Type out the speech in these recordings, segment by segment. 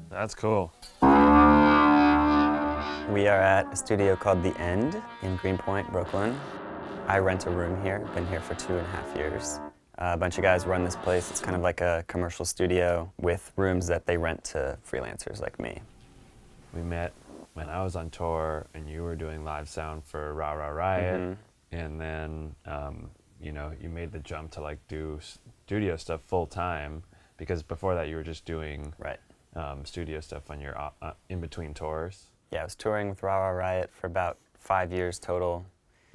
That's cool. We are at a studio called The End in Greenpoint, Brooklyn. I rent a room here, been here for 2.5 years. A bunch of guys run this place. It's kind of like a commercial studio with rooms that they rent to freelancers like me. We met when I was on tour and you were doing live sound for Rah Rah Riot, and then you know, you made the jump to like do studio stuff full time, because before that you were just doing studio stuff on your in between tours. Yeah, I was touring with Rah Rah Riot for about 5 years total.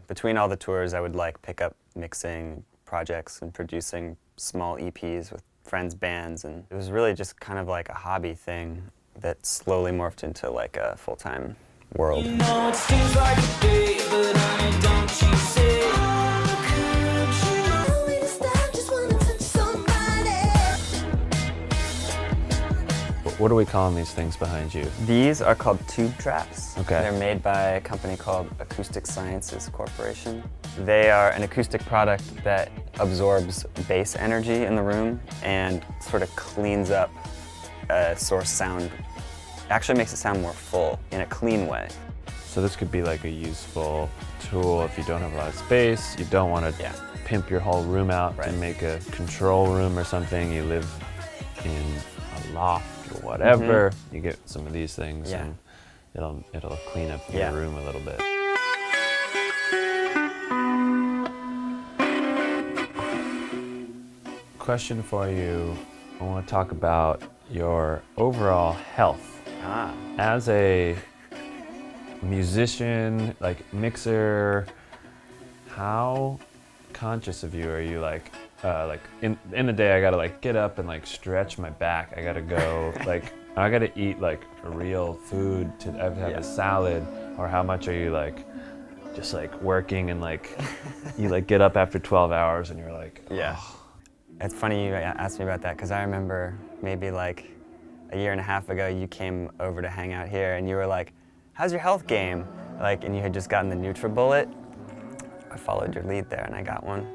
Between all the tours, I would like pick up mixing projects and producing small EPs with friends' bands, and it was really just kind of like a hobby thing that slowly morphed into like a full-time world. You know, it seems like a day, but honey, don't you say, oh, could you know me to stop, just wanna touch somebody. What are we calling these things behind you? These are called tube traps. Okay. They're made by a company called Acoustic Corporation. They are an acoustic product that absorbs bass energy in the room and sort of cleans up source sound, actually makes it sound more full in a clean way. So this could be like a useful tool if you don't have a lot of space, you don't want to pimp your whole room out and make a control room or something, you live in a loft or whatever, you get some of these things and it'll clean up your room a little bit. Question for you, I want to talk about your overall health. As a musician, like mixer, how conscious of you are you? Like in the day, I gotta like get up and like stretch my back. I gotta go like I gotta eat like real food to have a salad. Or how much are you like just like working and like you like get up after 12 hours and you're like, oh. It's funny you asked me about that, because I remember maybe like a year and a half ago you came over to hang out here and you were like, how's your health game? Like, and you had just gotten the NutriBullet. I followed your lead there and I got one.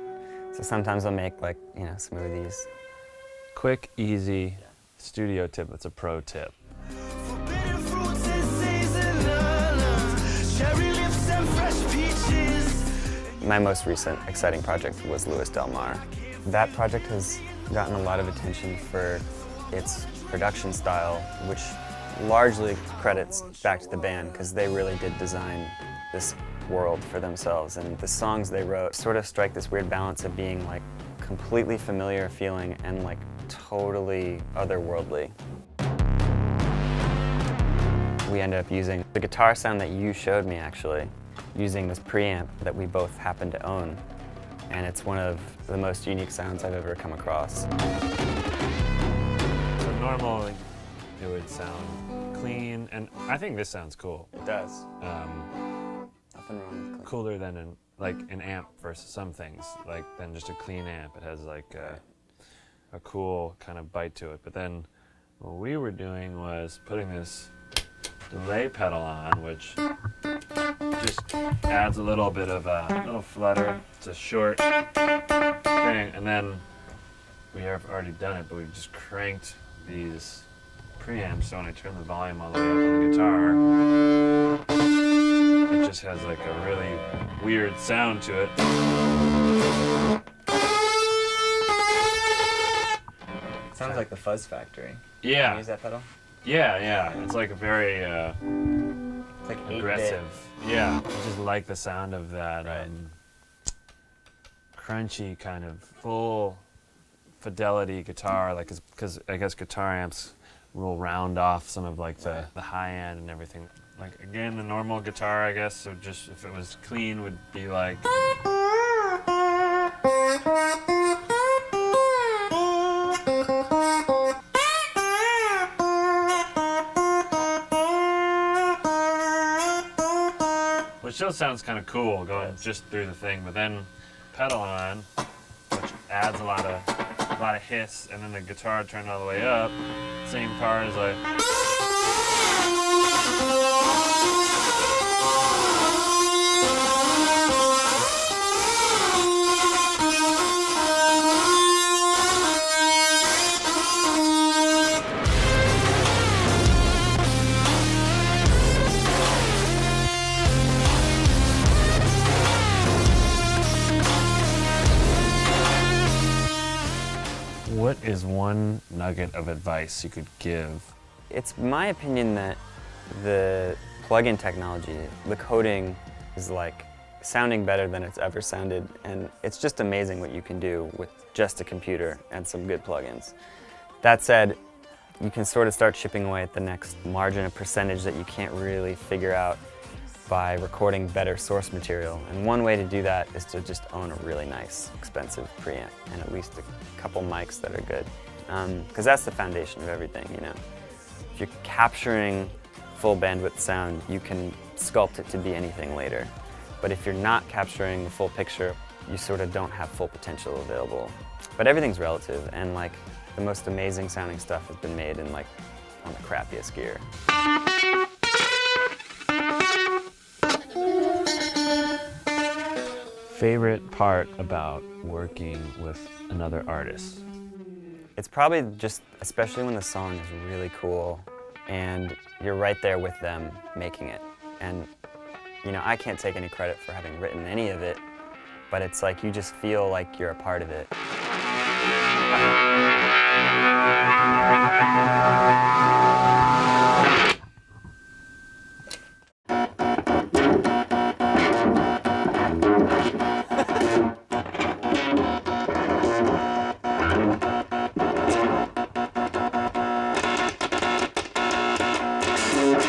So sometimes I'll make like, you know, smoothies. Quick, easy studio tip, it's a pro tip. My most recent exciting project was Louis Del Mar. That project has gotten a lot of attention for its production style, which largely credits back to the band, because they really did design this world for themselves, and the songs they wrote sort of strike this weird balance of being like completely familiar feeling and like totally otherworldly. We ended up using the guitar sound that you showed me, actually, using this preamp that we both happen to own. And it's one of the most unique sounds I've ever come across. So normally it would sound clean, and I think this sounds cool. It does. Nothing wrong with clean. Cooler than an amp versus some things, than just a clean amp. It has like a cool kind of bite to it. But then what we were doing was putting this delay pedal on, which just adds a little bit of a little flutter. It's a short thing, and then we have already done it, but we've just cranked these preamps, so when I turn the volume all the way up on the guitar, it just has like a really weird sound to it. Sounds like the Fuzz Factory. Yeah. Can you use that pedal? Yeah. It's like a very it's like aggressive. Yeah, I just like the sound of that crunchy kind of full fidelity guitar, like because I guess guitar amps will round off some of like the high end and everything. Like again, the normal guitar, I guess, so just if it was clean would be like. Which still sounds kind of cool going just through the thing, but then pedal on, which adds a lot of hiss, and then the guitar turned all the way up. Same part as like. What is one nugget of advice you could give? It's my opinion that the plug-in technology, the coding, is like sounding better than it's ever sounded, and it's just amazing what you can do with just a computer and some good plugins. That said, you can sort of start chipping away at the next margin of percentage that you can't really figure out by recording better source material. And one way to do that is to just own a really nice, expensive preamp and at least a couple mics that are good. Because that's the foundation of everything, you know. If you're capturing full bandwidth sound, you can sculpt it to be anything later. But if you're not capturing the full picture, you sort of don't have full potential available. But everything's relative, and like the most amazing sounding stuff has been made in like on the crappiest gear. Favorite part about working with another artist? It's probably just, especially when the song is really cool and you're right there with them making it. And you know, I can't take any credit for having written any of it, but it's like you just feel like you're a part of it.